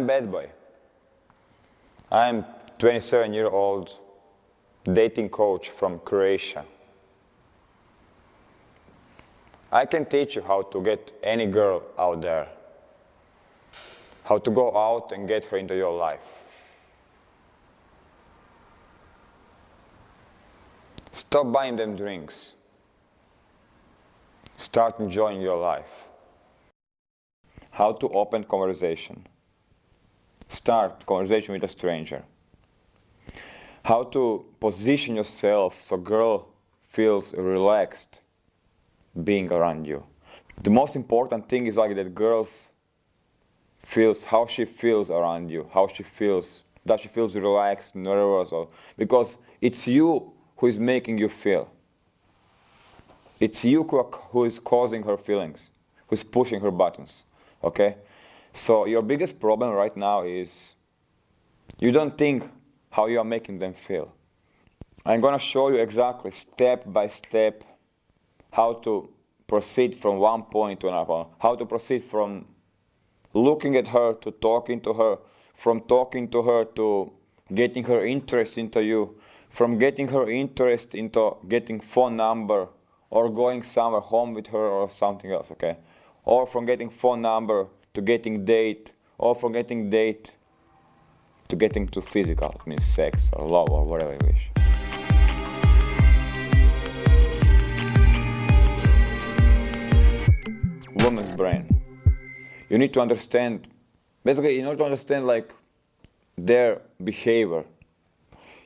I'm BadBoy. I'm 27-year-old dating coach from Croatia. I can teach you how to get any girl out there, how to go out and get her into your life. Stop buying them drinks. Start enjoying your life. How to open conversation. Start conversation with a stranger. How to position yourself so girl feels relaxed being around you. The most important thing is like that girls feels how she feels around you, how she feels, does she feels relaxed, nervous, or because it's you who is making you feel. It's you who is causing her feelings, who is pushing her buttons, okay? So your biggest problem right now is you don't think how you are making them feel. I'm gonna show you exactly, step by step, how to proceed from one point to another, how to proceed from looking at her to talking to her, from talking to her to getting her interest into you, from getting her interest into getting phone number or going somewhere home with her or something else, okay? Or from getting phone number to getting date, or from getting date to getting to physical, it means sex or love or whatever you wish. Woman's brain. You need to understand, basically in order to understand like their behavior,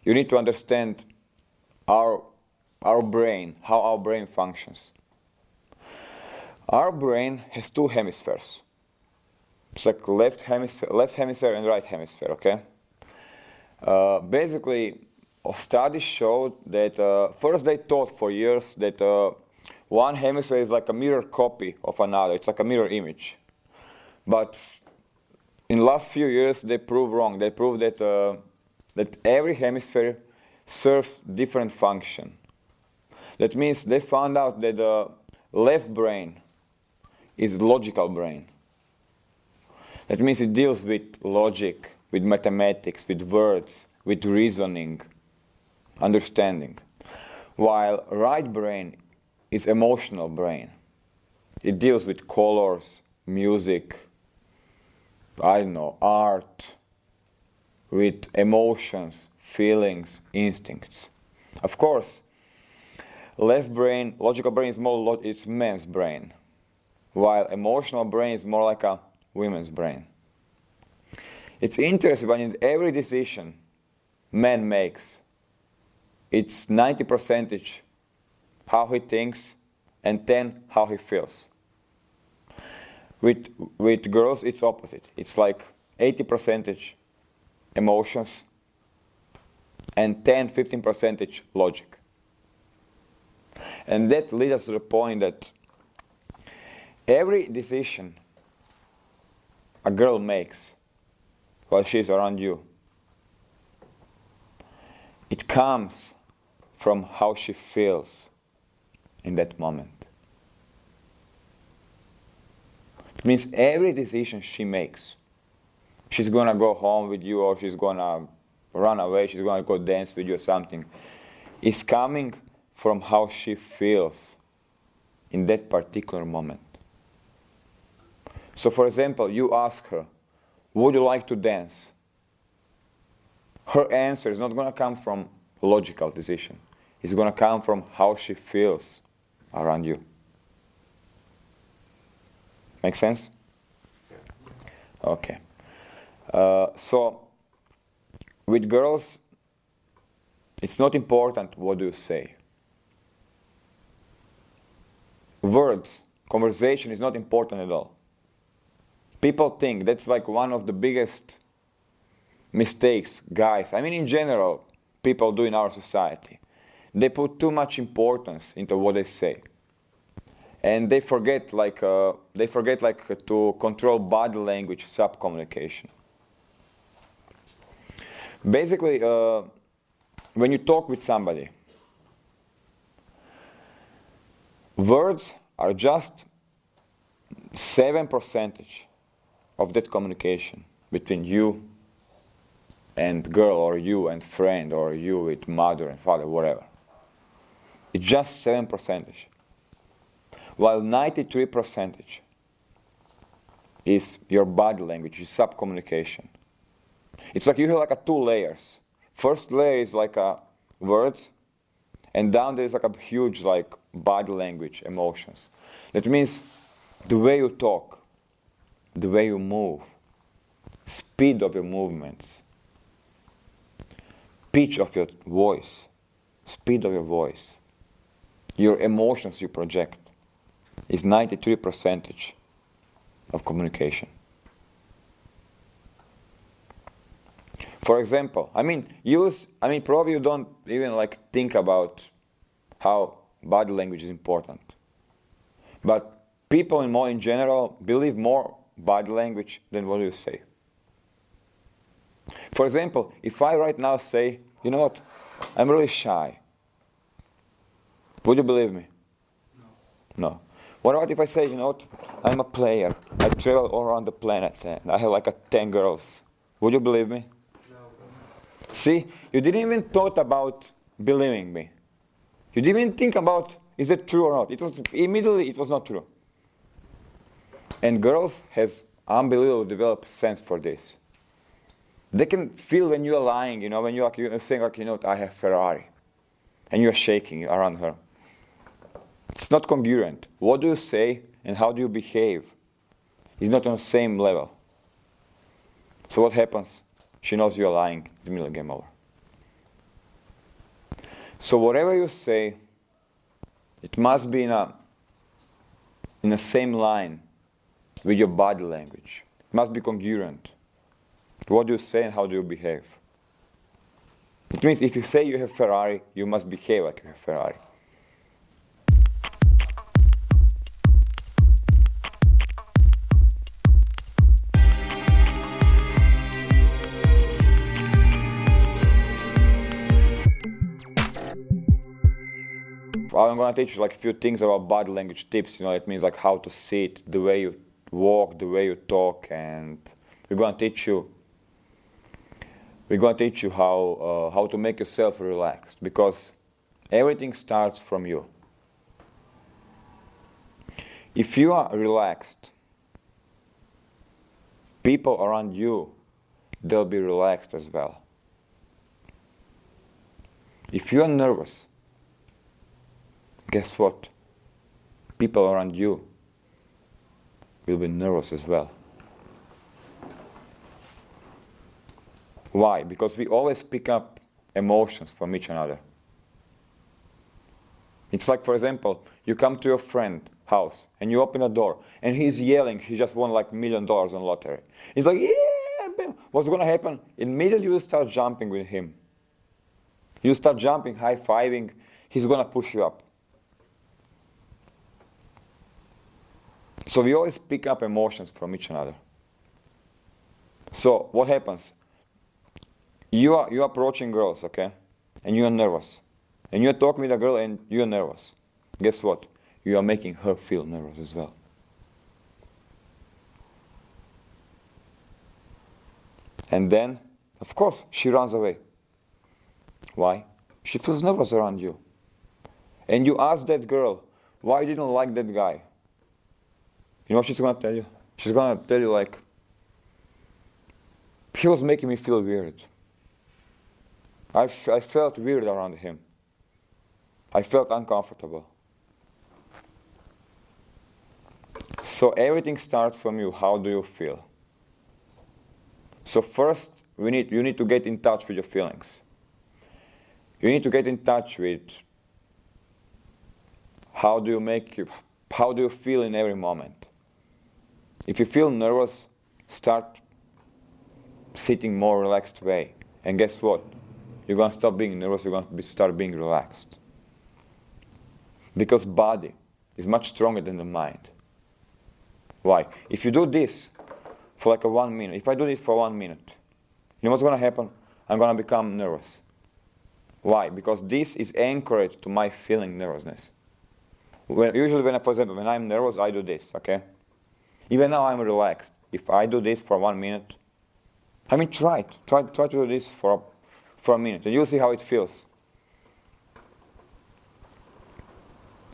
you need to understand our brain, how our brain functions. Our brain has two hemispheres. It's like left hemisphere and right hemisphere, okay? Basically, studies showed that, first they thought for years that one hemisphere is like a mirror copy of another. It's like a mirror image. But in the last few years, they proved wrong. They proved that, that every hemisphere serves different function. That means they found out that the left brain is logical brain. That means it deals with logic, with mathematics, with words, with reasoning, understanding. While right brain is emotional brain. It deals with colors, music, I don't know, art, with emotions, feelings, instincts. Of course, left brain, logical brain is more, it's man's brain, while emotional brain is more like a women's brain. It's interesting, but in every decision man makes, it's 90% how he thinks and 10 how he feels. With girls, it's opposite. It's like 80% emotions and 10-15% logic. And that leads us to the point that every decision a girl makes while she's around you, it comes from how she feels in that moment. It means every decision she makes, she's gonna go home with you or she's gonna run away, she's gonna go dance with you or something, is coming from how she feels in that particular moment. So for example, you ask her, would you like to dance? Her answer is not gonna come from logical decision. It's gonna come from how she feels around you. Make sense? Okay. So with girls, it's not important what you say. Words, conversation is not important at all. People think that's like one of the biggest mistakes guys, I mean in general, people do in our society. They put too much importance into what they say. And they forget like to control body language, sub-communication. Basically, when you talk with somebody, words are just 7% of that communication. between you and girl, or you and friend, or you with mother and father, whatever. It's just 7%. While 93% is your body language, is sub-communication. It's like you have like a 2 layers. First layer is like words, and down there is like a huge like body language, emotions. That means the way you talk, the way you move, speed of your movements, pitch of your voice, speed of your voice, your emotions you project is 93% of communication. For example, probably you don't even like think about how body language is important. But people in general believe more body language than what you say. For example, if I right now say, you know what, I'm really shy, would you believe me? No. What about if I say, you know what, I'm a player, I travel all around the planet and I have like 10 girls. Would you believe me? No. See, you didn't even thought about believing me. You didn't even think about, is it true or not? Immediately it was not true. And girls has unbelievable developed sense for this. They can feel when you're lying, when you're saying like, I have Ferrari. And you're shaking around her. It's not congruent. What do you say and how do you behave is not on the same level. So what happens? She knows you're lying. It's immediately game over. So whatever you say, it must be in the same line with your body language. It must be congruent. What do you say and how do you behave? It means if you say you have Ferrari, you must behave like you have Ferrari. I'm going to teach you like a few things about body language tips. It means like how to sit, the way you walk, the way you talk, and we're going to teach you how to make yourself relaxed, because everything starts from you. If you are relaxed, people around you, they'll be relaxed as well. If you are nervous, guess what? People around you will be nervous as well. Why? Because we always pick up emotions from each another. It's like, for example, you come to your friend's house and you open a door and he's yelling, he just won like $1 million on lottery. He's like, yeah, bam. What's going to happen? Immediately you will start jumping with him. You start jumping, high-fiving, he's going to push you up. So we always pick up emotions from each another. So what happens? You're approaching girls, okay? And you're nervous. And you're talking with a girl and you're nervous. Guess what? You are making her feel nervous as well. And then, of course, she runs away. Why? She feels nervous around you. And you ask that girl, why you didn't like that guy? You know what she's going to tell you? She's going to tell you like, he was making me feel weird. I felt weird around him. I felt uncomfortable. So everything starts from you. How do you feel? So first, you need to get in touch with your feelings. You need to get in touch with how do you feel in every moment. If you feel nervous, start sitting more relaxed way. And guess what? You're going to stop being nervous, you're going to start being relaxed. Because body is much stronger than the mind. Why? If you do this for like 1 minute, if I do this for 1 minute, you know what's going to happen? I'm going to become nervous. Why? Because this is anchored to my feeling nervousness. Usually, for example, when I'm nervous, I do this, okay? Even now I'm relaxed. If I do this for 1 minute, I mean, try it. Try to do this for a minute, and you'll see how it feels.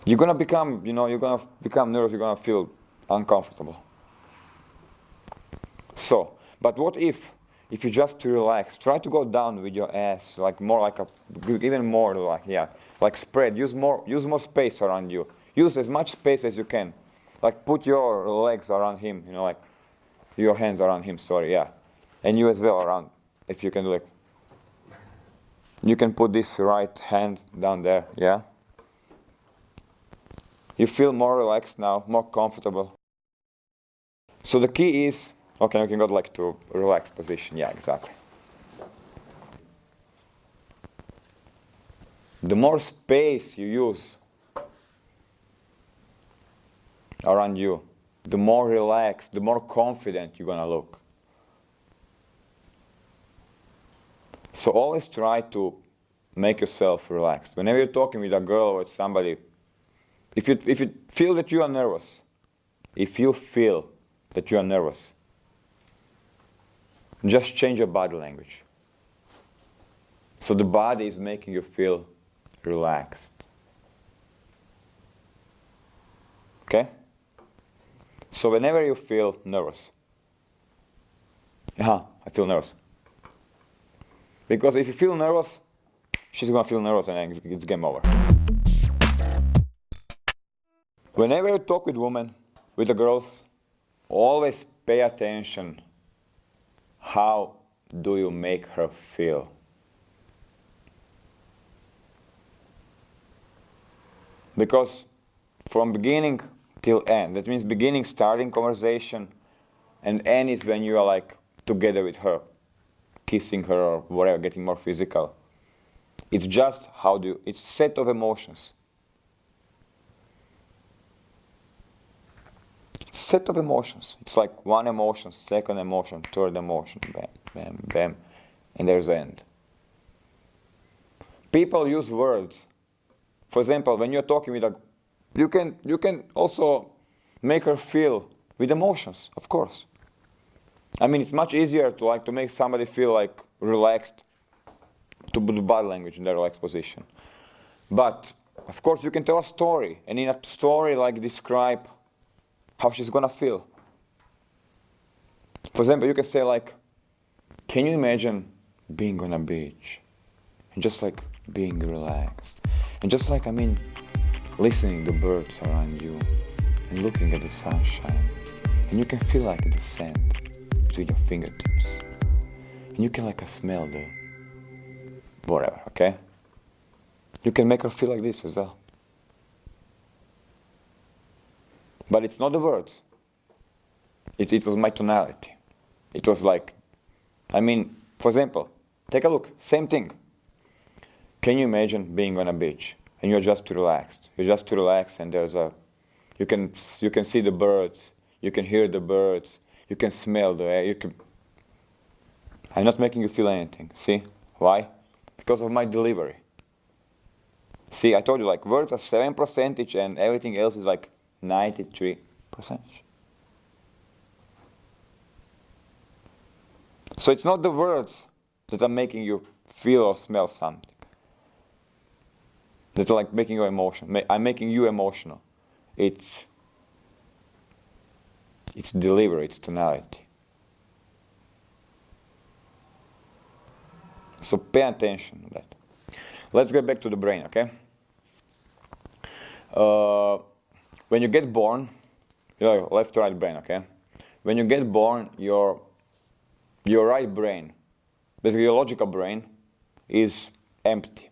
You're gonna become nervous. You're gonna feel uncomfortable. So, but what if you just relax? Try to go down with your ass, like more like even more like spread. Use more space around you. Use as much space as you can. Like put your legs around him, like your hands around him. Sorry, yeah, and you as well around. If you can do it, you can put this right hand down there. Yeah. You feel more relaxed now, more comfortable. So the key is, okay, you can go like to a relaxed position. Yeah, exactly. The more space you use around you, the more relaxed, the more confident you're gonna look. So always try to make yourself relaxed. Whenever you're talking with a girl or with somebody, if you feel that you are nervous, just change your body language. So the body is making you feel relaxed. Okay? So whenever you feel nervous, I feel nervous. Because if you feel nervous, she's gonna feel nervous and it's game over. Whenever you talk with women, with the girls, always pay attention. How do you make her feel? Because from beginning till end, that means beginning, starting conversation, and end is when you are like together with her, kissing her or whatever, getting more physical. It's just it's set of emotions. Set of emotions. It's like one emotion, second emotion, third emotion, bam, bam, bam, and there's the end. People use words. For example, when you're talking with you can also make her feel with emotions, of course. I mean, it's much easier to make somebody feel like relaxed, to put the body language in the relaxed position. But of course, you can tell a story, and in a story, describe how she's gonna feel. For example, you can say can you imagine being on a beach and just being relaxed and just listening to the birds around you and looking at the sunshine, and you can feel the sand between your fingertips, and you can smell the whatever. Okay, you can make her feel like this as well. But it's not the words. It was my tonality. It was for example, take a look, same thing. Can you imagine being on a beach and you're just relaxed? You're just relaxed, and you can see the birds, you can hear the birds, you can smell the air. I'm not making you feel anything. See why? Because of my delivery. See, I told you words are 7% and everything else is 93%. So it's not the words that are making you feel or smell something. That are making you emotional. I'm making you emotional. It's delivery, it's tonality. So pay attention to that. Let's get back to the brain, okay? When you get born, your left to right brain, okay? When you get born, your right brain, basically your logical brain, is empty.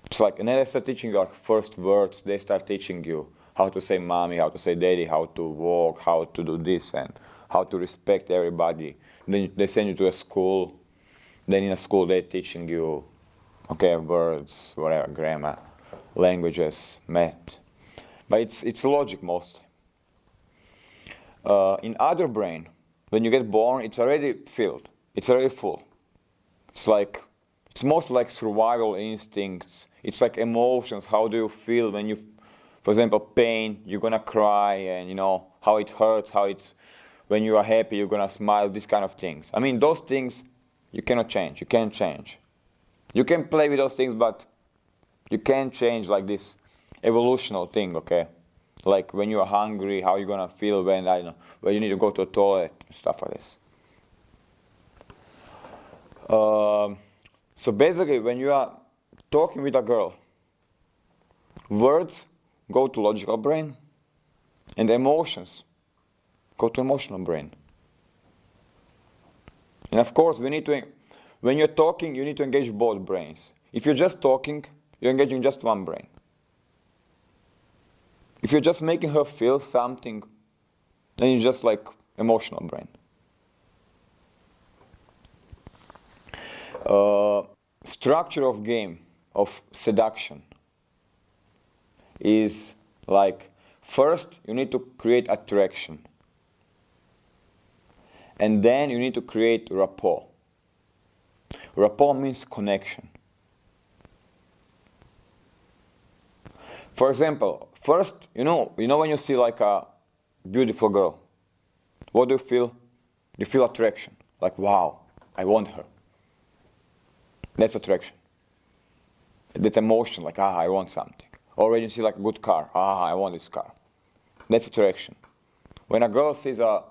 It's and then they start teaching you first words. They start teaching you how to say mommy, how to say daddy, how to walk, how to do this, and how to respect everybody. Then they send you to a school. Then in a school they're teaching you, words, whatever, grammar, languages, math. But it's logic mostly. In other brain, when you get born, it's already filled. It's already full. It's mostly survival instincts. It's emotions. How do you feel when you, for example, pain? You're gonna cry, and how it hurts, how it when you are happy, you're going to smile, these kind of things. I mean, those things you cannot change. You can't change. You can play with those things, but you can't change like this evolutional thing, okay? Like when you are hungry, how you're going to feel when, I don't know, when you need to go to the toilet, stuff like this. So basically, when you are talking with a girl, words go to logical brain, and emotions go to emotional brain. And of course, when you're talking, you need to engage both brains. If you're just talking, you're engaging just one brain. If you're just making her feel something, then you're just like emotional brain. Structure of game of seduction is like, first you need to create attraction, and then you need to create rapport. Rapport means connection. For example, first, you know when you see like a beautiful girl, what do you feel? You feel attraction, like wow, I want her. That's attraction. That emotion, like I want something. Or when you see like a good car, I want this car. That's attraction. When a girl sees a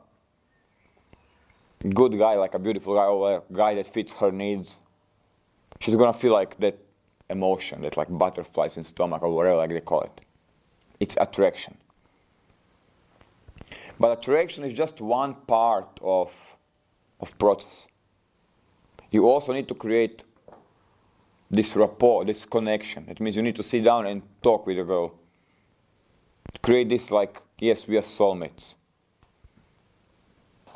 good guy, like a beautiful guy, or a guy that fits her needs, she's gonna feel like that emotion, that like butterflies in stomach or whatever like they call it. It's attraction. But attraction is just one part of process. You also need to create this rapport, this connection. It means you need to sit down and talk with a girl. Create this like, yes, we are soulmates.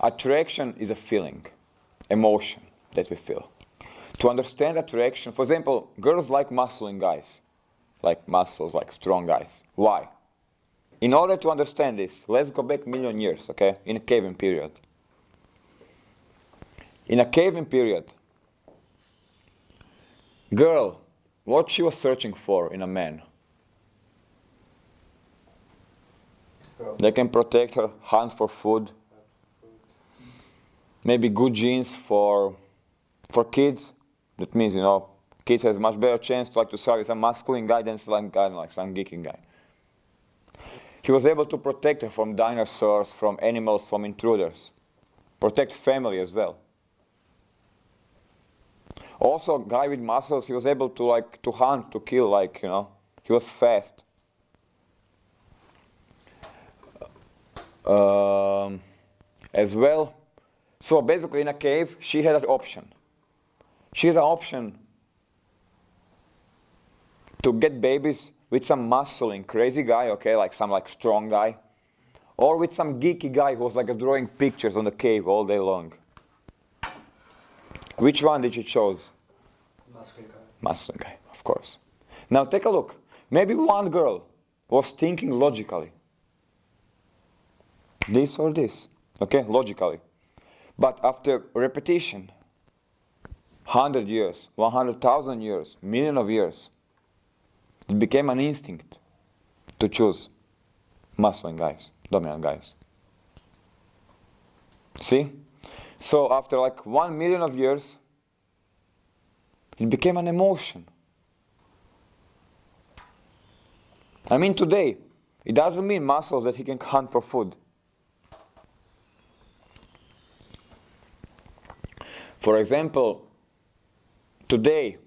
Attraction is a feeling, emotion that we feel. To understand attraction, for example, girls like muscling guys, like muscles, like strong guys. Why? In order to understand this, let's go back 1,000,000 years, okay, in a caveman period. In a caveman period, girl, what she was searching for in a man? They can protect her, hunt for food, maybe good genes for kids. That means, kids has much better chance to start with some masculine guy than some guy, like some geeking guy. He was able to protect her from dinosaurs, from animals, from intruders. Protect family as well. Also, a guy with muscles, he was able to hunt, to kill, he was fast. As well, so basically in a cave, she had an option. She had an option to get babies with some muscling, crazy guy, okay, like some strong guy, or with some geeky guy who was drawing pictures on the cave all day long. Which one did she choose? Masculine guy. Masculine guy, of course. Now take a look. Maybe one girl was thinking logically. This or this, okay, logically. But after repetition, 100 years, 100,000 years, million of years, it became an instinct to choose masculine guys, dominant guys. See? So after 1 million of years, it became an emotion. I mean today, it doesn't mean muscles that he can hunt for food. For example, today,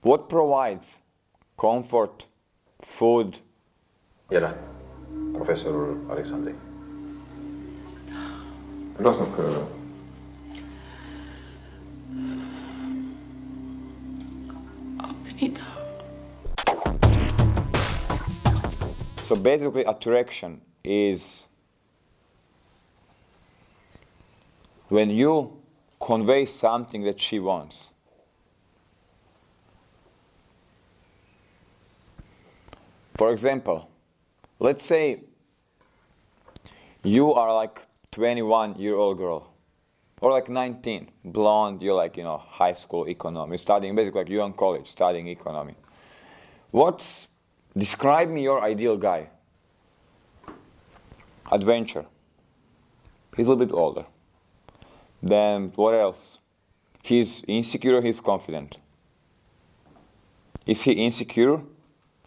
what provides comfort, food? Jelen, professzor Alexandri. Rosnak Benita. So basically, attraction is when you convey something that she wants. For example, let's say you are 21-year-old girl, or 19, blonde, you're high school economy, studying basically you're in college, studying economy. Describe me your ideal guy. Adventure. He's a little bit older. Then what else? He's insecure, he's confident. Is he insecure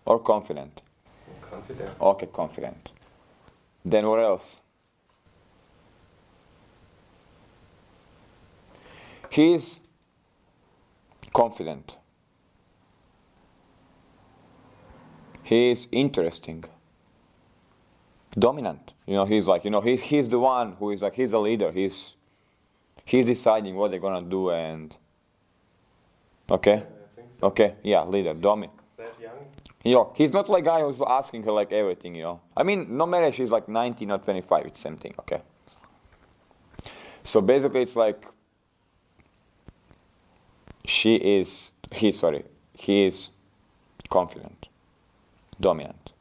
or confident? Confident. Okay, confident. Then what else? He's confident. He's interesting. Dominant. He's like, he's the one who is like, he's a leader. He's deciding what they're gonna do and, okay? I think so. Okay, yeah, leader, dominant. That young? He's not like guy who's asking her like everything, I mean, no matter if she's like 19 or 25, it's same thing, okay? So basically it's like, he is confident, dominant,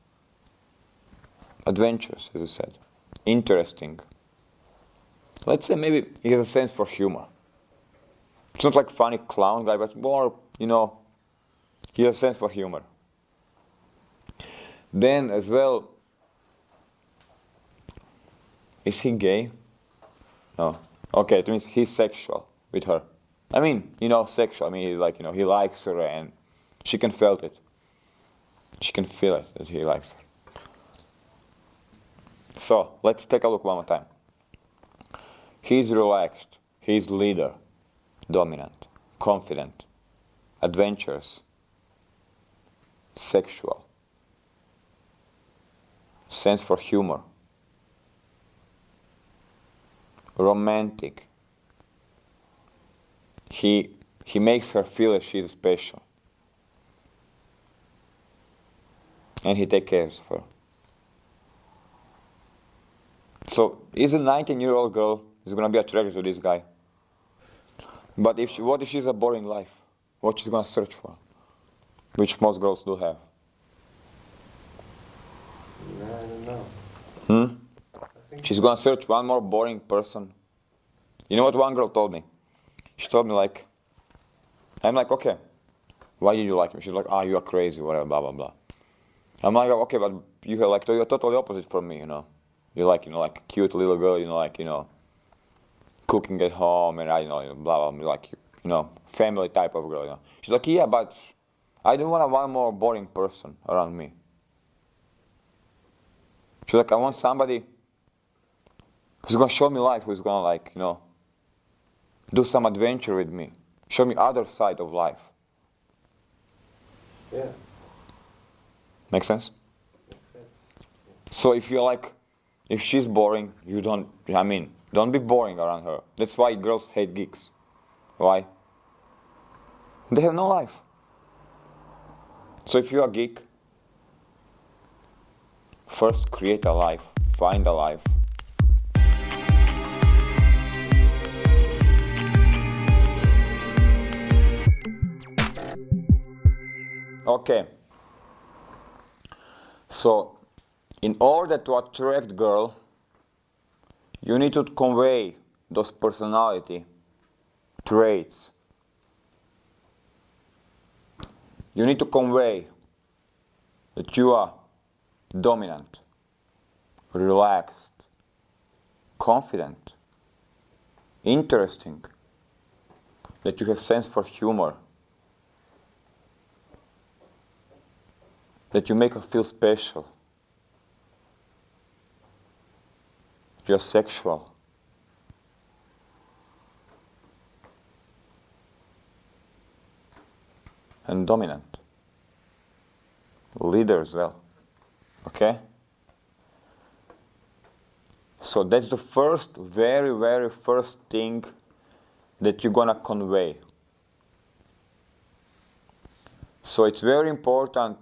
adventurous, as I said, interesting. Let's say maybe he has a sense for humor. It's not like funny clown guy, but more, he has a sense for humor. Then as well, is he gay? No. Okay, it means he's sexual with her. I mean, sexual. I mean, he's like, he likes her and she can feel it. She can feel it that he likes her. So, let's take a look one more time. He's relaxed. He's leader, dominant, confident, adventurous, sexual, sense for humor, romantic. He makes her feel that she's special. And he takes care of her. So, is a 19-year-old girl is going to be attracted to this guy? But what if she's a boring life? What she's going to search for? Which most girls do have. No, I don't know. Hmm? I think She's going to search one more boring person. You know what one girl told me? She told me like, I'm like, okay, why did you like me? She's like, you are crazy, whatever, blah, blah, blah. I'm like, okay, but you're totally opposite from me, You're like, like a cute little girl, cooking at home and blah, blah, blah, like, family type of girl, She's like, yeah, but I don't want one more boring person around me. She's like, I want somebody who's going to show me life, who's going to do some adventure with me. Show me other side of life. Yeah, Make sense? makes sense. So if she's boring, don't be boring around her. That's why girls hate geeks. Why? They have no life. So if you're a geek, first create a life, find a life. Okay. So, in order to attract girl, you need to convey those personality traits. You need to convey that you are dominant, relaxed, confident, interesting, that you have sense for humor, that you make her feel special. You're sexual. And dominant. Leader as well. Okay? So that's the first, very, very first thing that you're gonna convey. So it's very important,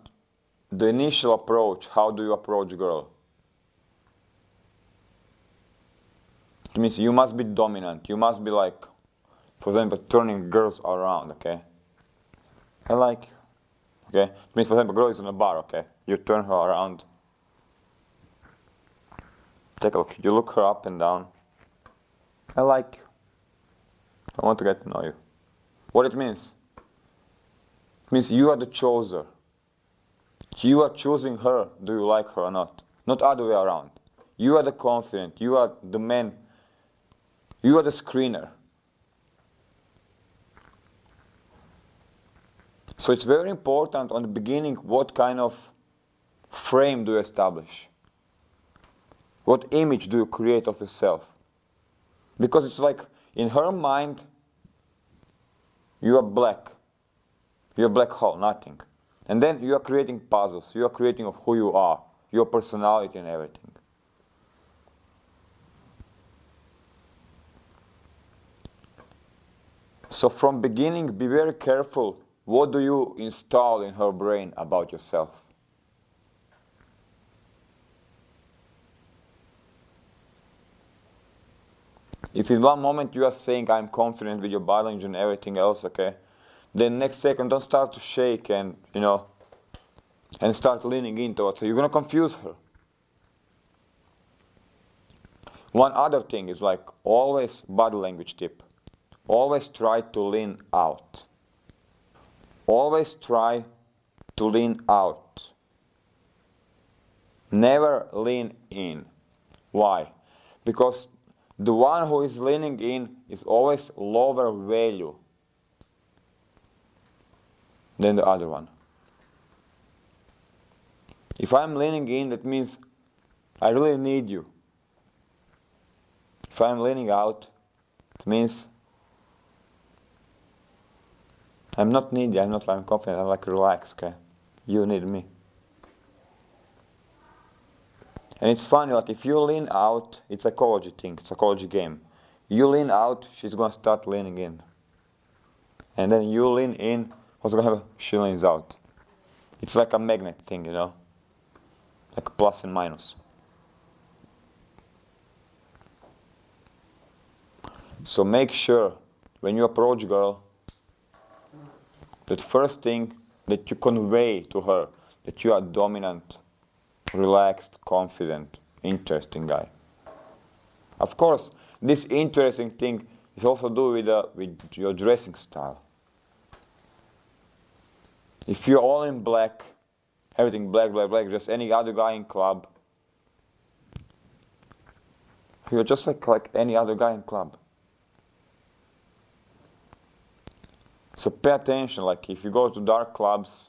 the initial approach. How do you approach girl? It means you must be dominant. You must be like, for example, turning girls around, okay? I like, okay? It means, for example, girl is in a bar, okay? You turn her around. Take a look. You look her up and down. I like you. I want to get to know you. What it means? It means you are the chooser. You are choosing her. Do you like her or not? Not other way around. You are the confident. You are the man You are the screener. So it's very important on the beginning what kind of frame do you establish? What image do you create of yourself? Because it's like in her mind, you are black. You're a black hole, nothing. And then you are creating puzzles. You are creating of who you are, your personality and everything. So from beginning, be very careful. What do you install in her brain about yourself? If in one moment you are saying, I'm confident with your body language and everything else, okay, then next second don't start to shake and, and start leaning into it. So you're going to confuse her. One other thing is like always body language tip. Always try to lean out. Always try to lean out. Never lean in. Why? Because the one who is leaning in is always lower value than the other one. If I'm leaning in, that means I really need you. If I'm leaning out, it means I'm not needy, I'm confident, I'm like relaxed, okay? You need me. And it's funny, like if you lean out, it's a psychology thing, it's a psychology game. You lean out, she's gonna start leaning in. And then you lean in, what's gonna happen? She leans out. It's like a magnet thing, like plus and minus. So make sure when you approach girl, that first thing that you convey to her, that you are dominant, relaxed, confident, interesting guy. Of course, this interesting thing is also do with your dressing style. If you're all in black, everything black, black, black, just any other guy in club, you're just like any other guy in club. So pay attention, like if you go to dark clubs,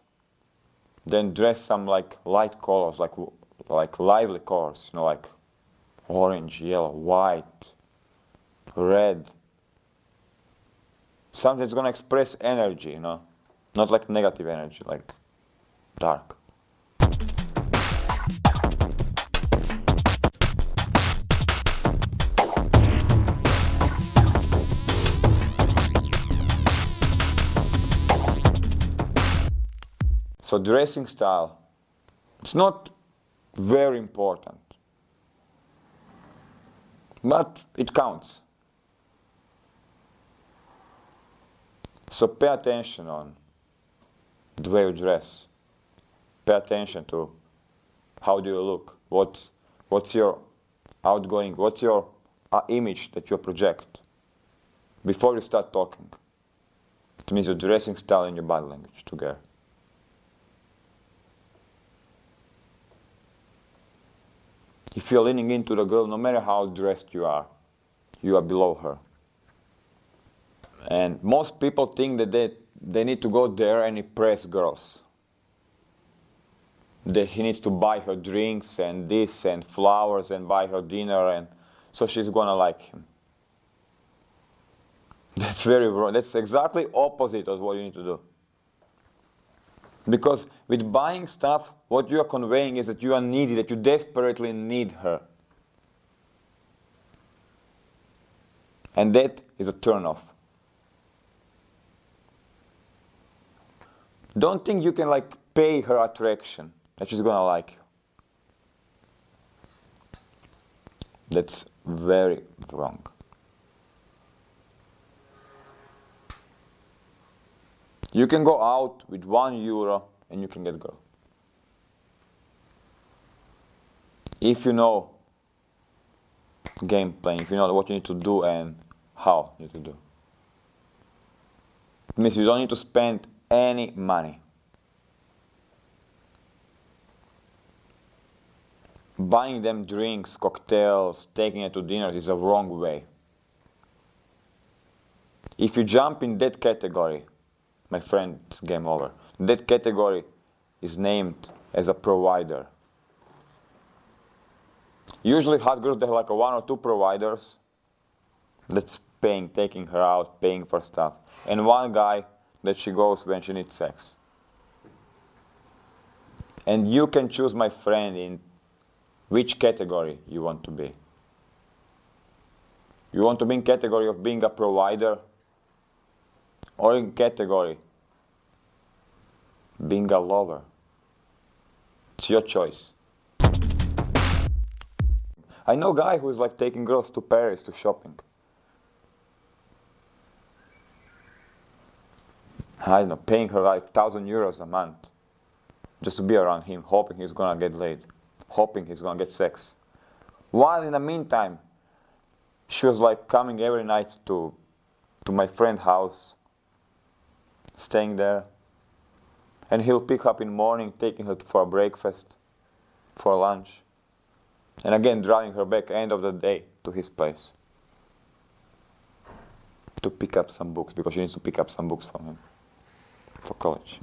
then dress some like light colors, like lively colors, like orange, yellow, white, red. Something that's gonna express energy, not like negative energy, like dark. So dressing style, it's not very important, but it counts. So pay attention on the way you dress. Pay attention to how do you look, what's your outgoing, what's your image that you project before you start talking. It means your dressing style and your body language together. If you're leaning into the girl, no matter how dressed you are below her. And most people think that they need to go there and impress girls. That he needs to buy her drinks and this and flowers and buy her dinner, and so she's gonna like him. That's very wrong. That's exactly opposite of what you need to do. Because with buying stuff, what you are conveying is that you are needy, that you desperately need her. And that is a turn-off. Don't think you can pay her attraction, that she's gonna like you. That's very wrong. You can go out with €1 and you can get a girl. If you know game playing, if you know what you need to do and how you need to do. It means you don't need to spend any money. Buying them drinks, cocktails, taking it to dinner is a wrong way. If you jump in that category, my friend, it's game over. That category is named as a provider. Usually hot girls, they have like one or two providers that's paying, taking her out, paying for stuff. And one guy that she goes when she needs sex. And you can choose, my friend, in which category you want to be. You want to be in category of being a provider, or in category being a lover. It's your choice. I know a guy who is like taking girls to Paris to shopping. I don't know, paying her like 1,000 euros a month just to be around him, hoping he's gonna get laid, hoping he's gonna get sex. While in the meantime, she was like coming every night to my friend's house, staying there, and he'll pick up in the morning, taking her for a breakfast, for lunch, and again driving her back end of the day to his place to pick up some books, because she needs to pick up some books from him for college.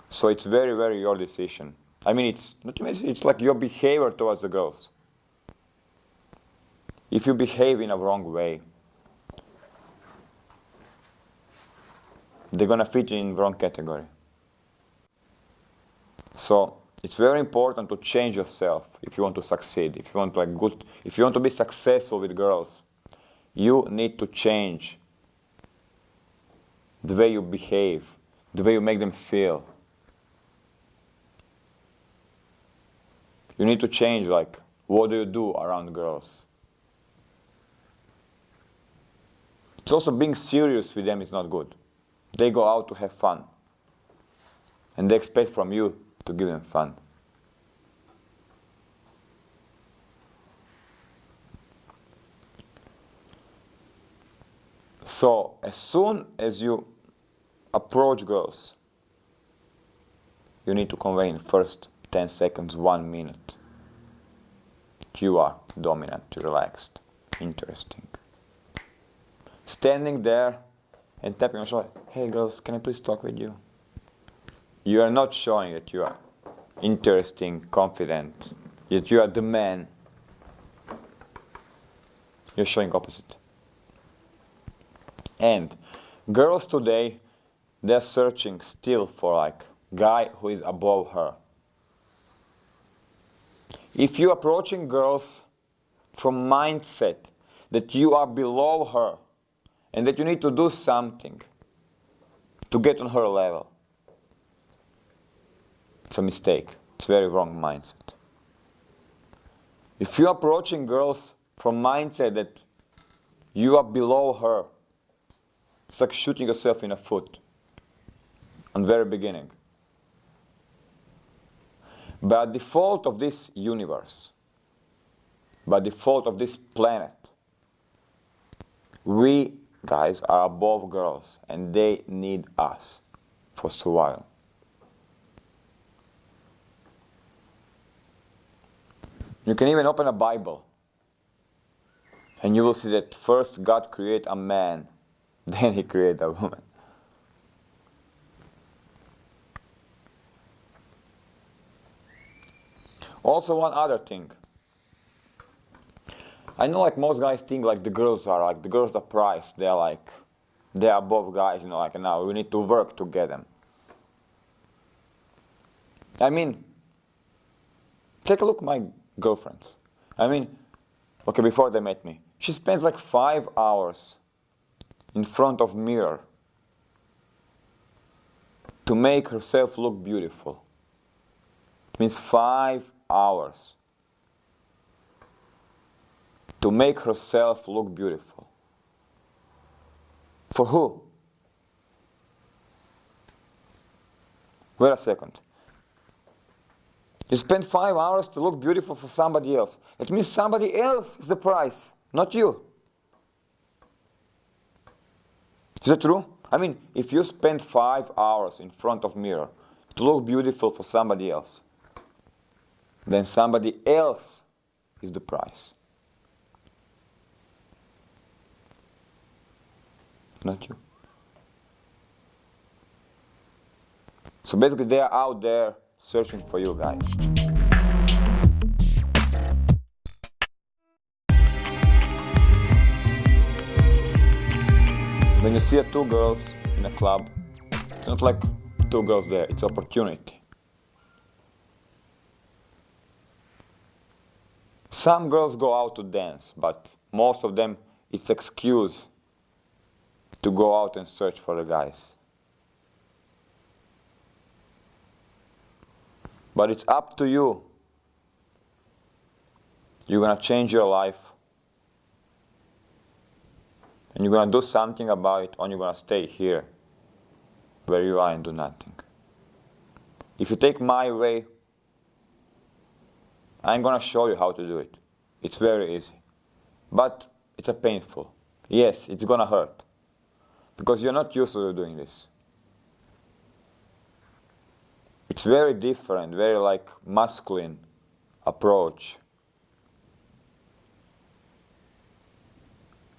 So it's very, very your decision. I mean, it's like your behavior towards the girls. If you behave in a wrong way, they're gonna fit you in the wrong category. So it's very important to change yourself if you want to succeed. If you want if you want to be successful with girls, you need to change the way you behave, the way you make them feel. You need to change, like, what do you do around girls? It's also being serious with them is not good. They go out to have fun, and they expect from you to give them fun. So as soon as you approach girls, you need to convey in first 10 seconds, 1 minute, you are dominant, relaxed, interesting. Standing there and tapping on the shoulder, hey girls, can I please talk with you? You are not showing that you are interesting, confident, that you are the man. You're showing opposite. And girls today, they're searching still for like guy who is above her. If you're approaching girls from mindset that you are below her and that you need to do something to get on her level, it's a mistake. It's a very wrong mindset. If you're approaching girls from mindset that you are below her, it's like shooting yourself in the foot on the very beginning. By default of this universe, by default of this planet, we guys are above girls and they need us for survival. You can even open a Bible and you will see that first God created a man, then he created a woman. Also, one other thing. I know like most guys think like the girls are prize. They're above guys, like now we need to work to get them. I mean, take a look at my girlfriends. I mean, okay, before they met me, she spends like 5 hours in front of mirror to make herself look beautiful. It means 5 hours to make herself look beautiful. For who? Wait a second. You spend 5 hours to look beautiful for somebody else. That means somebody else is the prize, not you. Is that true? I mean, if you spend 5 hours in front of mirror to look beautiful for somebody else, then somebody else is the prize. not you. So basically they are out there searching for you guys. When you see two girls in a club, it's not like two girls there, it's opportunity. Some girls go out to dance, but most of them, it's excuse to go out and search for the guys. But it's up to you. You're gonna change your life. And you're gonna do something about it, or you're gonna stay here where you are and do nothing. If you take my way, I'm gonna show you how to do it. It's very easy. But it's a painful. Yes, it's gonna hurt. Because you're not used to doing this. It's very different, very like masculine approach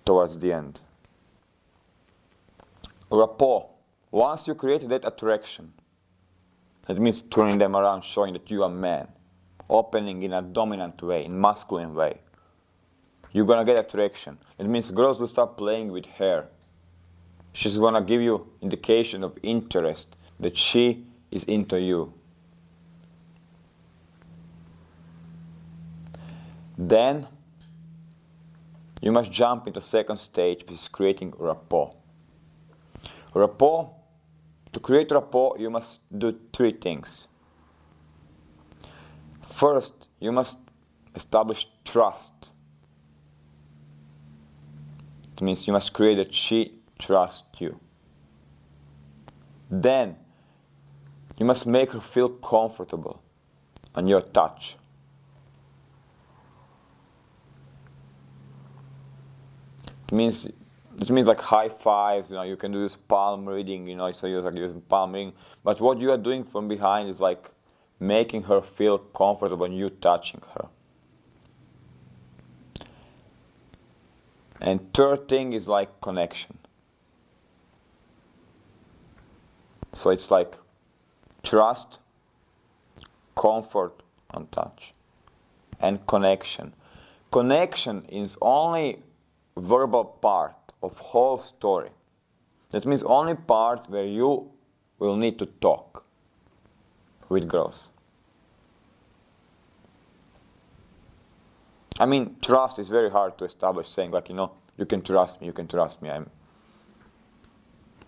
towards the end. Rapport. Once you create that attraction, that means turning them around, showing that you are a man, opening in a dominant way, in masculine way, you're gonna get attraction. It means girls will start playing with hair. She's gonna give you indication of interest that she is into you. Then you must jump into second stage, which is creating rapport. Rapport, to create rapport, you must do three things. First, you must establish trust. It means you must create that she trusts you. Then, you must make her feel comfortable on your touch. It means like high fives, you can do this palm reading, so you're like using palm reading. But what you are doing from behind is like making her feel comfortable and you touching her. And third thing is like connection. So it's like trust, comfort, and touch. And connection. Connection is only verbal part of whole story. That means only part where you will need to talk with girls. I mean, trust is very hard to establish, saying like, you can trust me,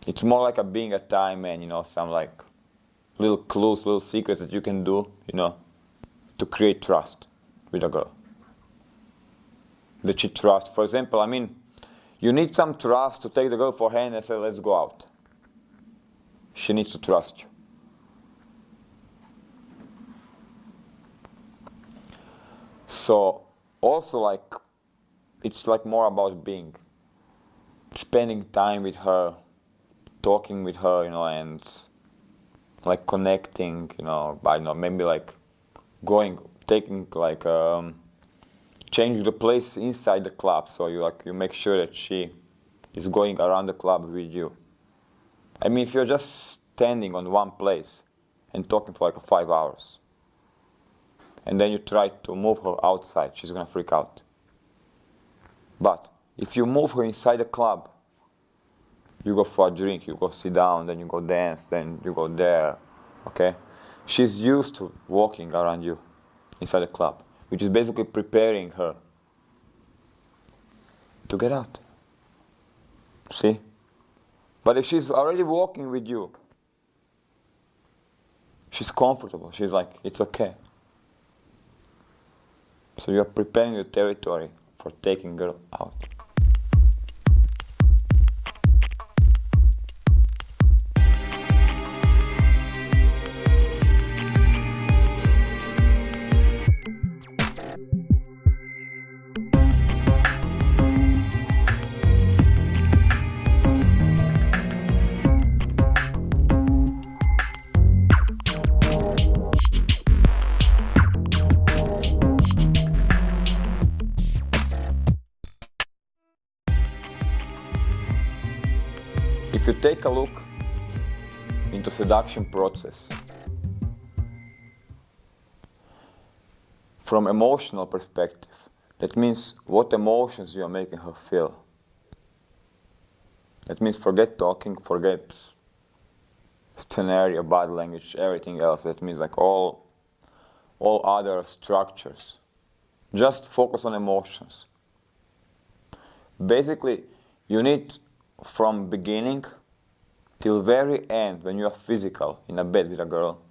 It's more like being a time man, some like little clues, little secrets that you can do, to create trust with a girl. That she trusts. For example, you need some trust to take the girl for hand and say, let's go out. She needs to trust you. So, also it's more about spending time with her, talking with her, and connecting, maybe changing the place inside the club, so you make sure that she is going around the club with you. If you're just standing on one place and talking for 5 hours, and then you try to move her outside, she's gonna freak out. But if you move her inside the club, you go for a drink, you go sit down, then you go dance, then you go there, okay? She's used to walking around you inside the club, which is basically preparing her to get out. See? But if she's already walking with you, she's comfortable. She's like, it's okay. So you're preparing the territory for taking girl out. If you take a look into seduction process from emotional perspective, that means what emotions you are making her feel. That means forget talking, forget scenario, body language, everything else. That means like all other structures. Just focus on emotions. Basically, you need from beginning till very end, when you are physical in a bed with a girl,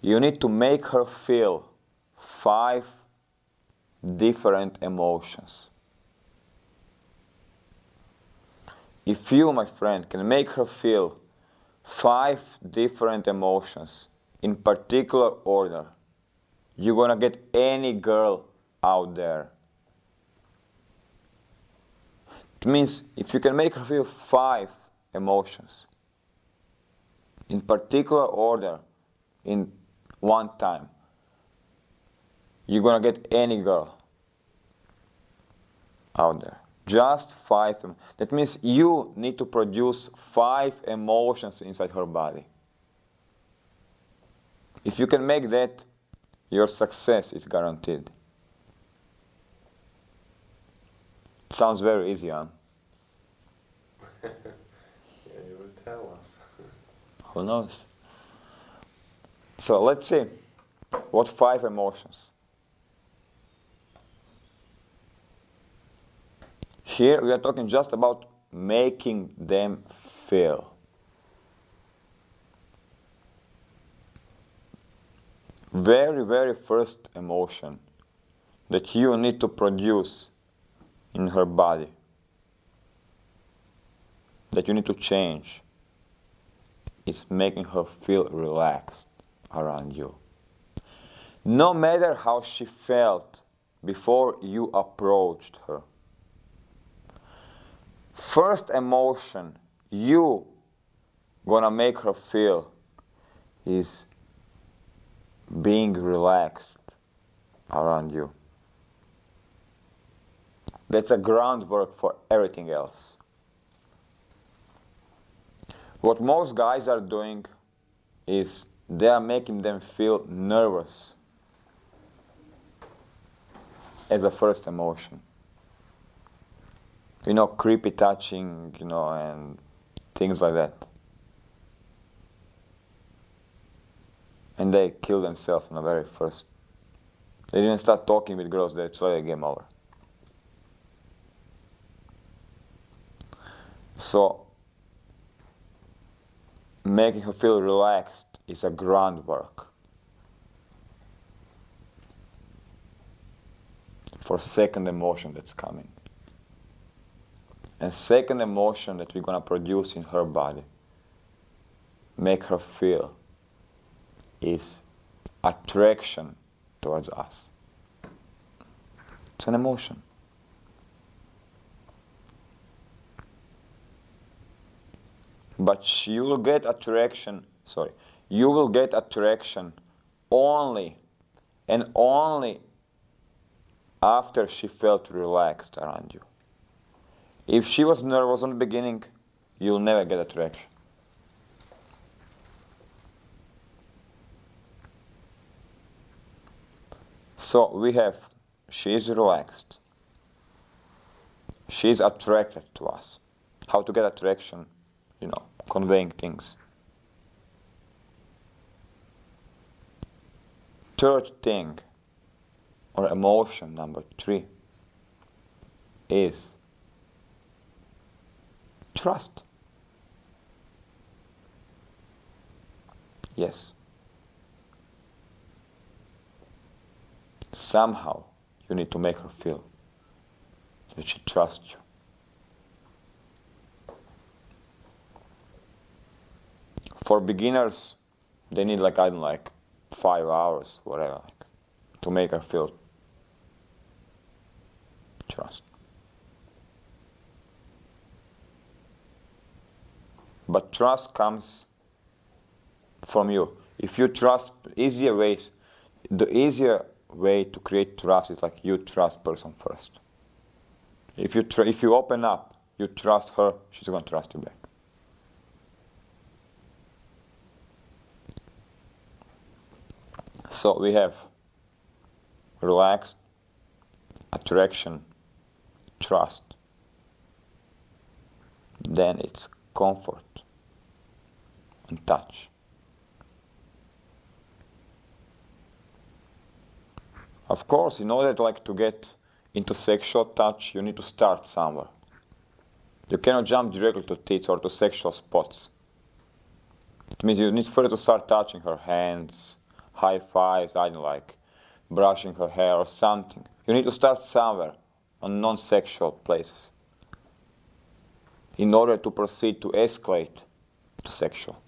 you need to make her feel 5 different emotions. If you, my friend, can make her feel 5 different emotions in particular order, you're gonna get any girl out there. It means if you can make her feel 5 emotions in particular order in one time, you're gonna get any girl out there. Just 5. That means you need to produce 5 emotions inside her body. If you can make that, your success is guaranteed. It sounds very easy, huh? Yeah, you will tell us. Who knows? So let's see. What 5 emotions? Here we are talking just about making them feel. Very, very first emotion that you need to produce in her body, that you need to change, is making her feel relaxed around you. No matter how she felt before you approached her. First emotion you gonna make her feel is being relaxed around you. That's a groundwork for everything else. What most guys are doing is they are making them feel nervous as a first emotion. You know, creepy touching, you know, and things like that. And they kill themselves in the very first. They didn't start talking with girls, it's like a game over. So, making her feel relaxed is a groundwork for second emotion that's coming. And second emotion that we're gonna produce in her body, make her feel, is attraction towards us. It's an emotion. But you will get attraction, you will get attraction only and only after she felt relaxed around you. If she was nervous in the beginning, you'll never get attraction. So we have, she is relaxed. She is attracted to us. How to get attraction? You know, conveying things. Third thing, or emotion number 3, is trust. Yes. Somehow you need to make her feel that she trusts you. For beginners, they need like 5 hours, whatever, to make her feel trust. But trust comes from you. If you trust, the easier way to create trust is like you trust person first. If you open up, you trust her, she's going to trust you back. So we have relaxed, attraction, trust. Then it's comfort and touch. Of course, in order to get into sexual touch, you need to start somewhere. You cannot jump directly to tits or to sexual spots. It means you need first to start touching her hands, high fives, I don't like, brushing her hair or something. You need to start somewhere on non-sexual places in order to proceed to escalate to sexual.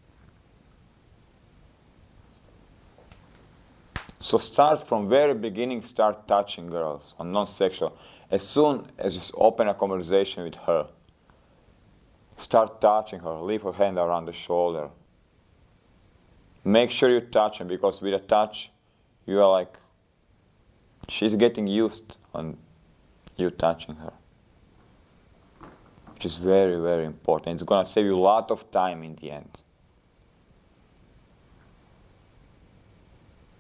So start from very beginning, start touching girls on non-sexual. As soon as you open a conversation with her, start touching her, leave her hand around the shoulder. Make sure you touch her, because with a touch, you are like, she's getting used on you touching her. Which is very, very important. It's gonna save you a lot of time in the end,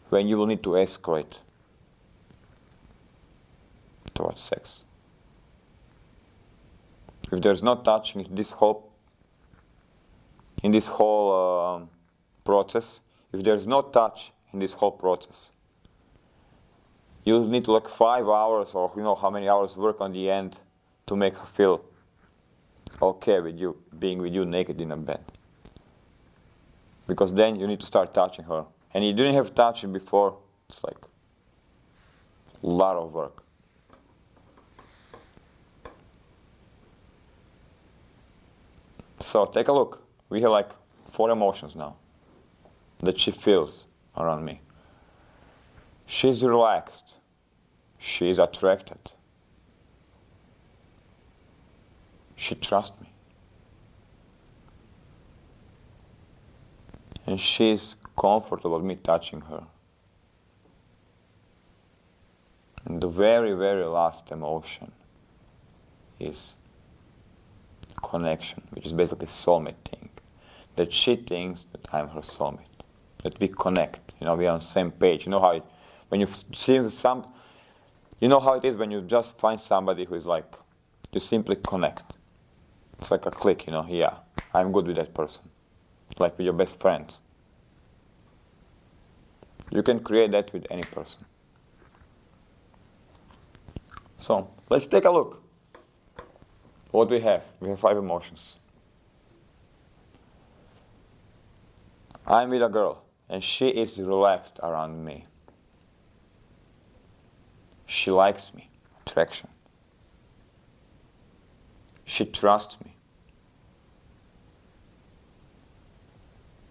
when you will need to escalate towards sex. If there's no touching in this whole process, if there's no touch in this whole process, you need to 5 hours or how many hours work on the end to make her feel okay with you, being with you naked in a bed. Because then you need to start touching her. And you didn't have touching before, it's like a lot of work. So take a look. We have 4 emotions now that she feels around me. She's relaxed. She's attracted. She trusts me. And she's comfortable with me touching her. And the very, very last emotion is connection, which is basically soulmate thing. That she thinks that I'm her soulmate. That we connect. We are on the same page. You know how when you see you know how it is when you just find somebody who is you simply connect. It's like a click, yeah, I'm good with that person. Like with your best friends. You can create that with any person. So, let's take a look. What we have? We have 5 emotions. I'm with a girl, and she is relaxed around me. She likes me. Attraction. She trusts me.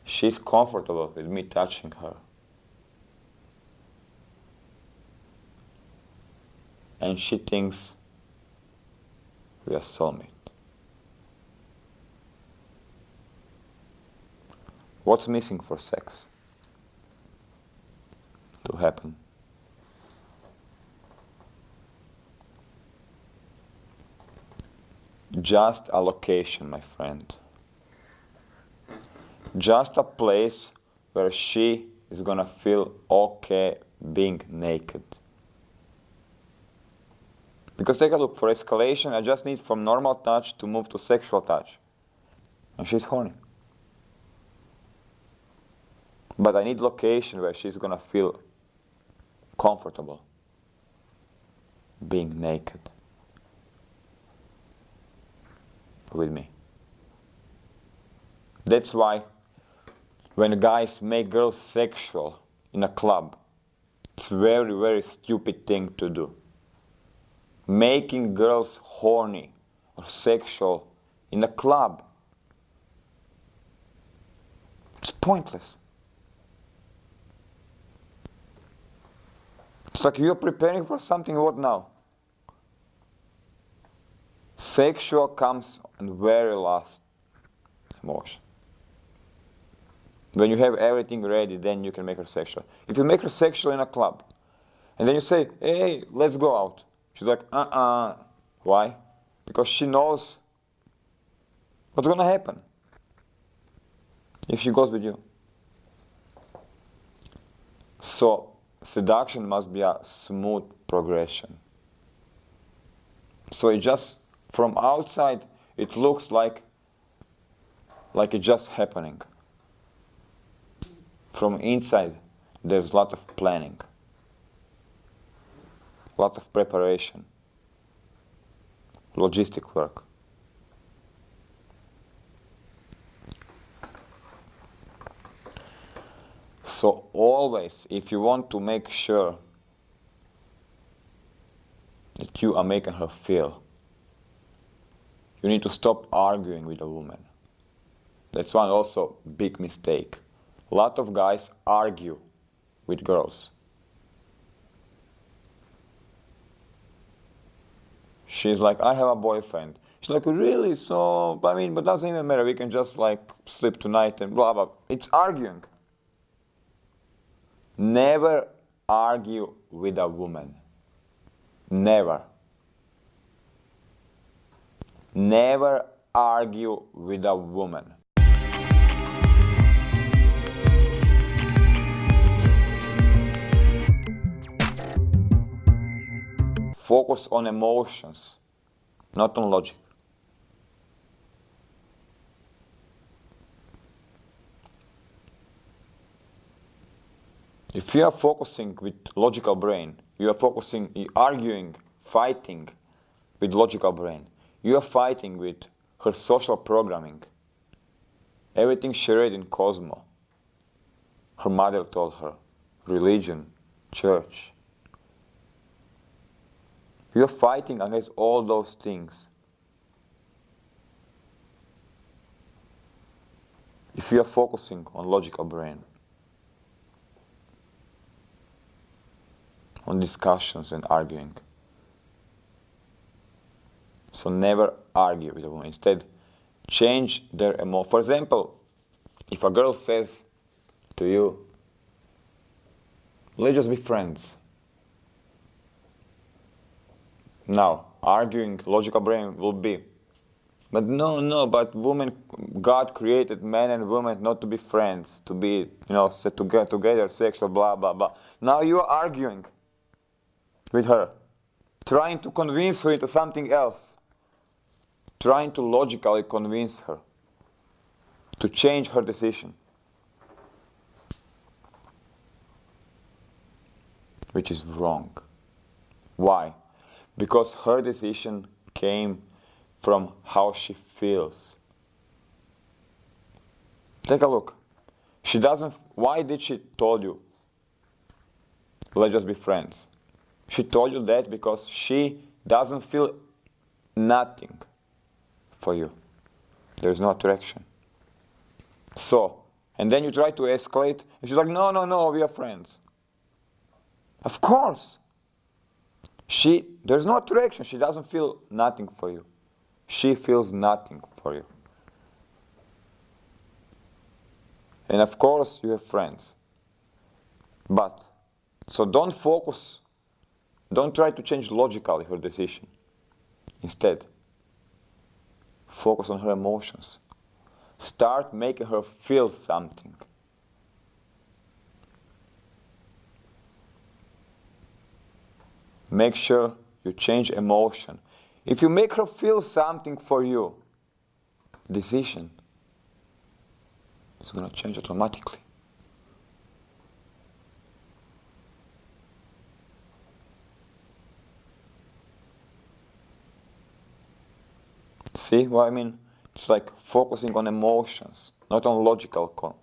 She's comfortable with me touching her. And she thinks we are soulmate. What's missing for sex to happen? Just a location, my friend. Just a place where she is gonna feel okay being naked. Because take a look, for escalation, I just need from normal touch to move to sexual touch. And she's horny. But I need location where she's gonna feel comfortable being naked with me. That's why when guys make girls sexual in a club, it's a very, very stupid thing to do. Making girls horny or sexual in a club, it's pointless. It's like you're preparing for something. What now? Sexual comes on very last emotion. When you have everything ready, then you can make her sexual. If you make her sexual in a club, and then you say, hey, let's go out. She's like, Why? Because she knows what's gonna happen if she goes with you. So seduction must be a smooth progression. So it just, from outside, it looks like it's just happening. From inside, there's a lot of planning, a lot of preparation, logistic work. So always, if you want to make sure that you are making her feel, you need to stop arguing with a woman. That's one also big mistake. A lot of guys argue with girls. She's like, I have a boyfriend. She's like, really? So, but doesn't even matter. We can just sleep tonight and blah, blah. It's arguing. Never argue with a woman. Never. Never argue with a woman. Focus on emotions, not on logic. If you are focusing with logical brain, you are arguing, fighting with logical brain. You are fighting with her social programming. Everything she read in Cosmo. Her mother told her. Religion, church. You are fighting against all those things. If you are focusing on logical brain, on discussions and arguing. So never argue with a woman. Instead, change their emotion. For example, if a girl says to you, let's just be friends. Now, arguing, logical brain will be, but but God created man and woman not to be friends, to be, to get together, sexual, blah, blah, blah. Now you are arguing with her, trying to convince her into something else, trying to logically convince her to change her decision, which is wrong. Why? Because her decision came from how she feels. Take a look. Why did she told you, let's just be friends? She told you that because she doesn't feel nothing for you. There's no attraction. So, and then you try to escalate, and she's like, no, we are friends. Of course. There's no attraction. She doesn't feel nothing for you. She feels nothing for you. And of course, you have friends. So don't try to change logically her decision. Instead, focus on her emotions. Start making her feel something. Make sure you change emotion. If you make her feel something for you, decision is going to change automatically. See what I mean? It's like focusing on emotions, not on logical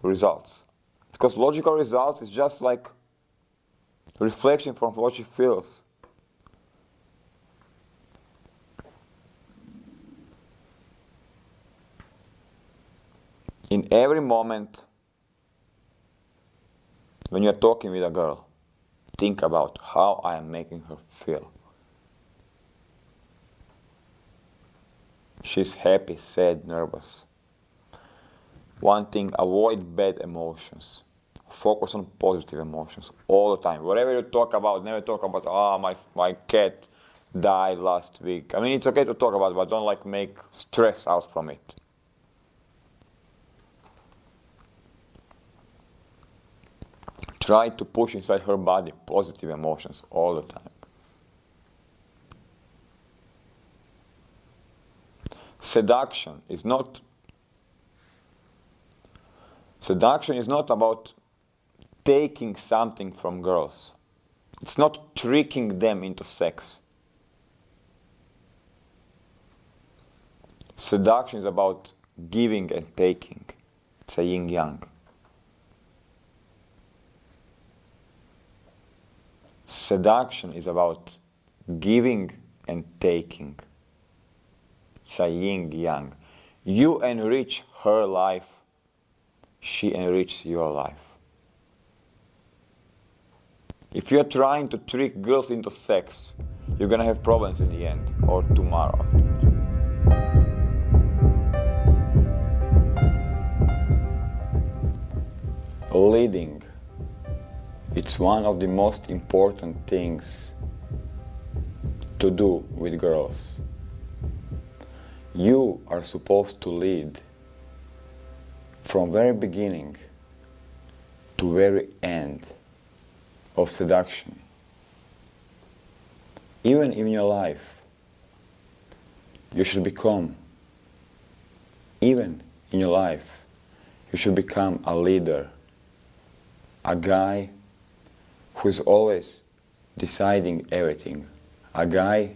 results. Because logical results is just like reflection from what she feels. In every moment when you're talking with a girl, think about how I am making her feel. She's happy, sad, nervous. One thing, avoid bad emotions. Focus on positive emotions all the time. Whatever you talk about, never talk about, my cat died last week. I mean, it's okay to talk about it, but don't make stress out from it. Try to push inside her body positive emotions all the time. Seduction is not about taking something from girls. It's not tricking them into sex. Seduction is about giving and taking. It's a yin-yang. Seduction is about giving and taking. It's a yin-yang. You enrich her life, she enriches your life. If you're trying to trick girls into sex, you're gonna have problems in the end, or tomorrow. Leading. It's one of the most important things to do with girls. You are supposed to lead from very beginning to very end of seduction. Even in your life, you should become a leader, a guy who is always deciding everything, a guy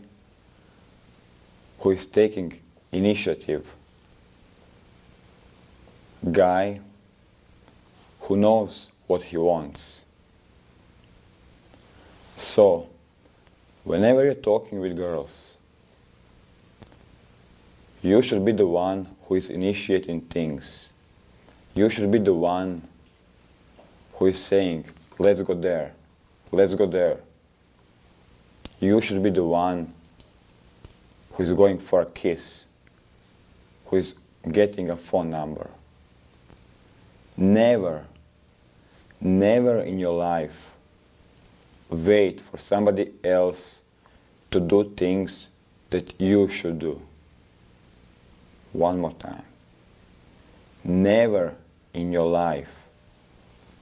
who is taking initiative, guy who knows what he wants. So, whenever you're talking with girls, you should be the one who is initiating things. You should be the one who is saying, let's go there, let's go there. You should be the one who is going for a kiss, who is getting a phone number. Never, never in your life wait for somebody else to do things that you should do. One more time. Never in your life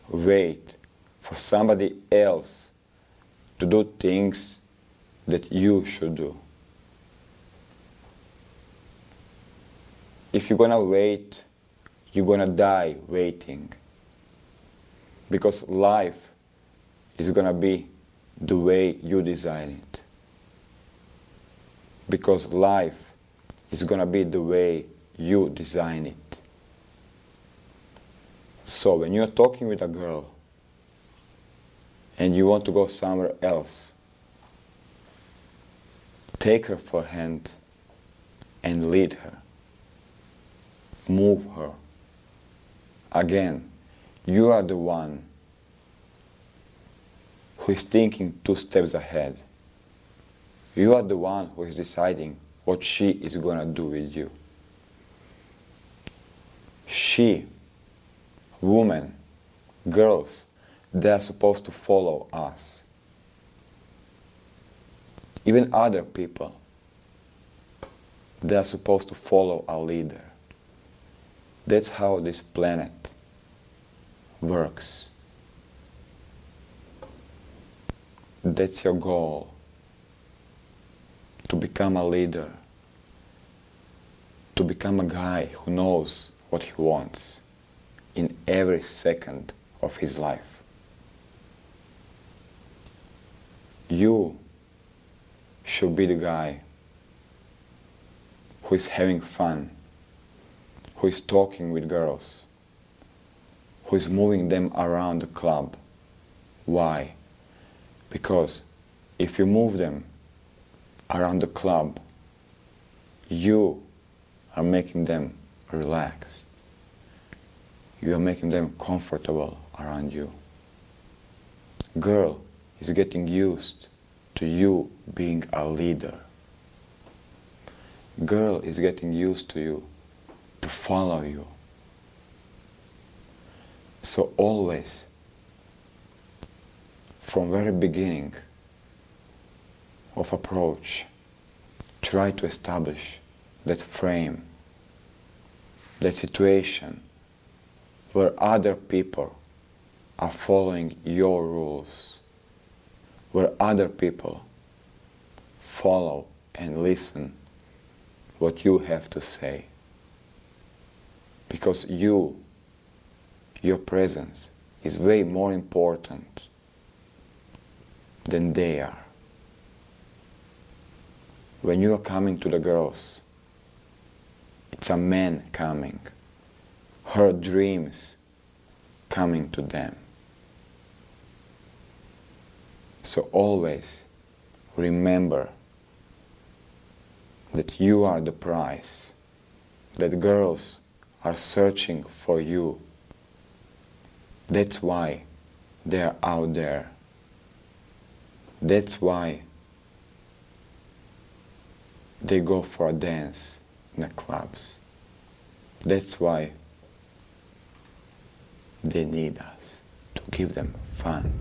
wait for somebody else to do things that you should do. If you're gonna wait, you're gonna die waiting. Because life is gonna be the way you design it. Because life is gonna be the way you design it. So when you're talking with a girl and you want to go somewhere else, take her for a hand and lead her. Move her. Again, you are the one who is thinking 2 steps ahead. You are the one who is deciding what she is gonna do with you. She, women, girls, they are supposed to follow us. Even other people, they are supposed to follow a leader. That's how this planet works. That's your goal, to become a leader, to become a guy who knows what he wants in every second of his life. You should be the guy who is having fun, who is talking with girls, who is moving them around the club. Why? Because if you move them around the club, you are making them relaxed. You are making them comfortable around you. Girl is getting used to you being a leader. Girl is getting used to you, to follow you. So always, from very beginning of approach, try to establish that frame, that situation where other people are following your rules, where other people follow and listen what you have to say. Because your presence is way more important than they are. When you are coming to the girls, it's a man coming, her dreams coming to them. So always remember that you are the prize, that girls are searching for you. That's why they are out there. That's why they go for a dance in the clubs. That's why they need us to give them fun,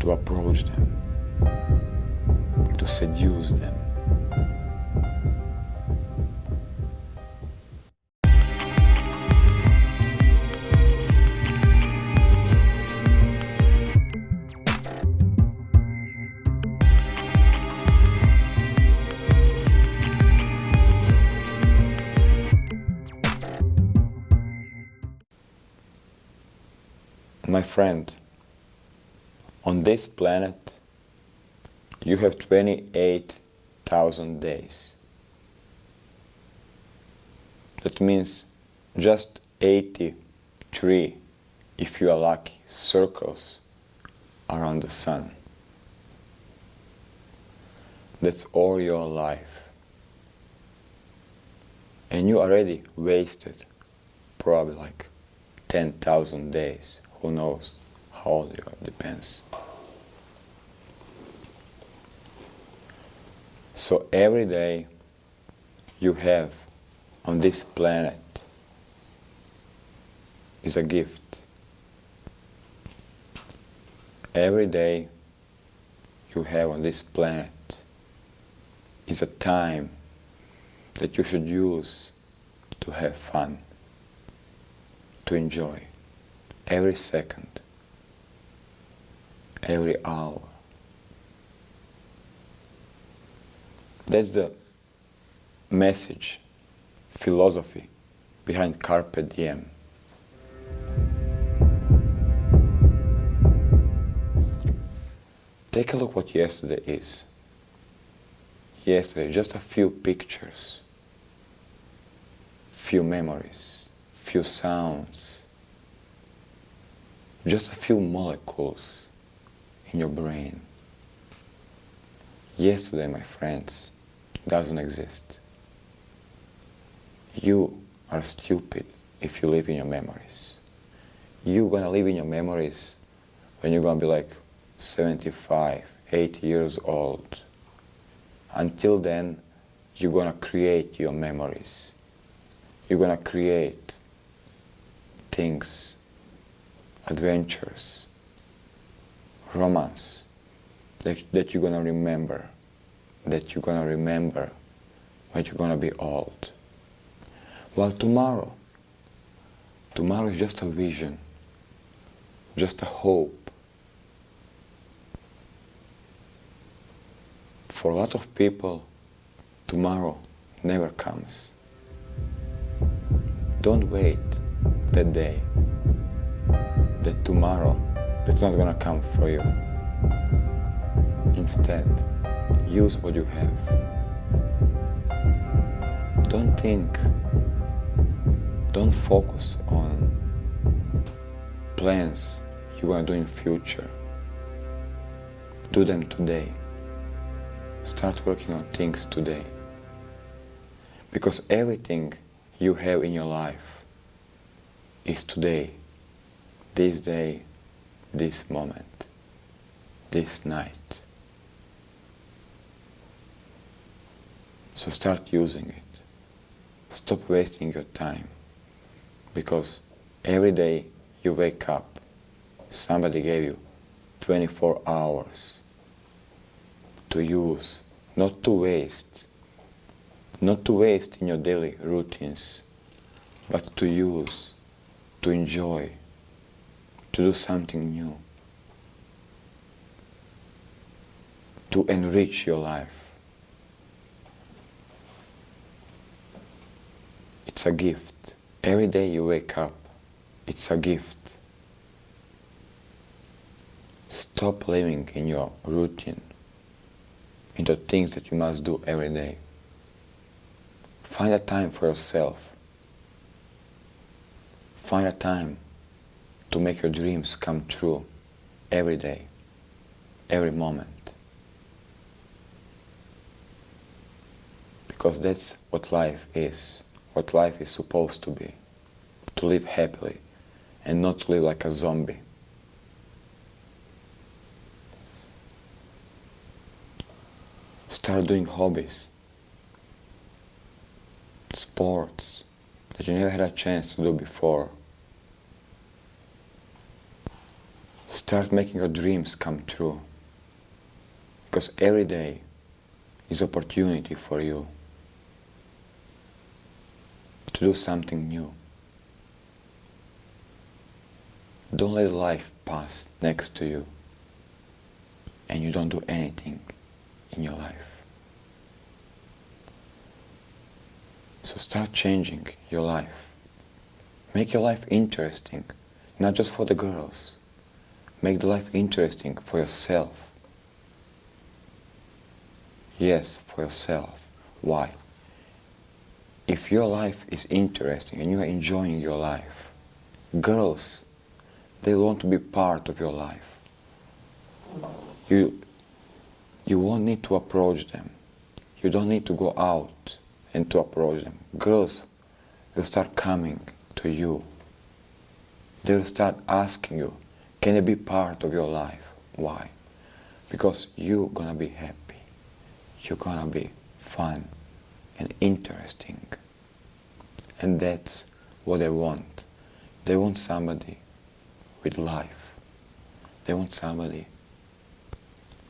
to approach them, to seduce them. My friend, on this planet, you have 28,000 days. That means just 83, if you are lucky, circles around the sun. That's all your life. And you already wasted probably like 10,000 days. Who knows how old you are, depends. So every day you have on this planet is a gift. Every day you have on this planet is a time that you should use to have fun, to enjoy. Every second, every hour. That's the message, philosophy behind Carpe Diem. Take a look what yesterday is. Yesterday, just a few pictures, few memories, few sounds, just a few molecules in your brain. Yesterday, my friends, doesn't exist. You are stupid if you live in your memories. You're gonna live in your memories when you're gonna be like 75, 80 years old. Until then, you're gonna create your memories. You're gonna create things, adventures, romance that you're gonna remember, when you're gonna be old. While tomorrow is just a vision, just a hope. For a lot of people, tomorrow never comes. Don't wait that day, that tomorrow that's not gonna come for you. Instead, use what you have. Don't think, don't focus on plans you're gonna do in future. Do them today. Start working on things today. Because everything you have in your life is today, this day, this moment, this night. So start using it. Stop wasting your time. Because every day you wake up, somebody gave you 24 hours to use, not to waste. Not to waste in your daily routines, but to use, to enjoy, to do something new, to enrich your life. It's a gift. Every day you wake up, it's a gift. Stop living in your routine, into things that you must do every day. Find a time for yourself. Find a time to make your dreams come true every day, every moment. Because that's what life is supposed to be. To live happily and not to live like a zombie. Start doing hobbies, sports that you never had a chance to do before. Start making your dreams come true, because every day is opportunity for you to do something new. Don't let life pass next to you and you don't do anything in your life. So start changing your life. Make your life interesting, not just for the girls. Make the life interesting for yourself. Yes, for yourself. Why? If your life is interesting and you are enjoying your life, girls, they want to be part of your life. You won't need to approach them. You don't need to go out and to approach them. Girls will start coming to you. They will start asking you, can I be part of your life? Why? Because you're gonna be happy. You're gonna be fun and interesting. And that's what they want. They want somebody with life. They want somebody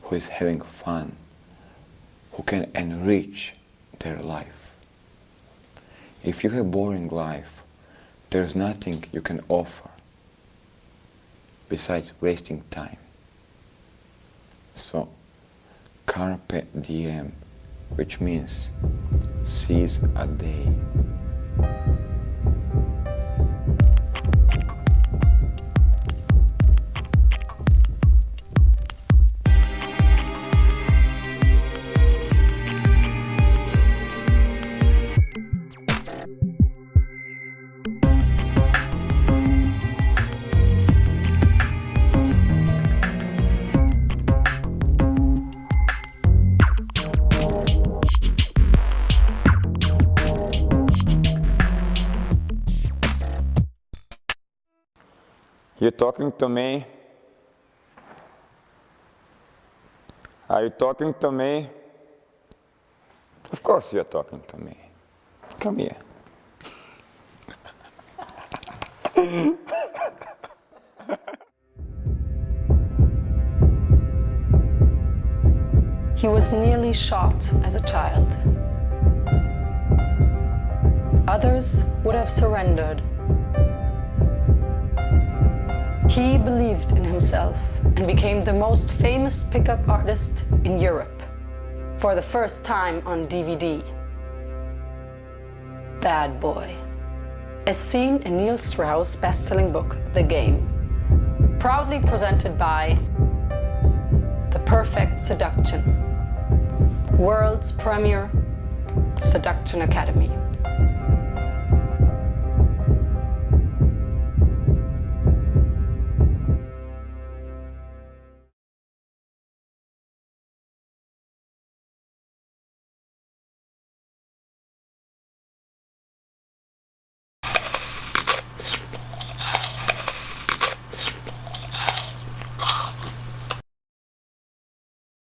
who is having fun, who can enrich their life. If you have a boring life, there's nothing you can offer besides wasting time. So, carpe diem, which means seize a day. You talking to me? Are you talking to me? Of course you're talking to me. Come here. He was nearly shot as a child. Others would have surrendered. He believed in himself and became the most famous pickup artist in Europe, for the first time on DVD. Bad Boy, as seen in Neil Strauss' best-selling book, The Game. Proudly presented by The Perfect Seduction, world's premier seduction academy.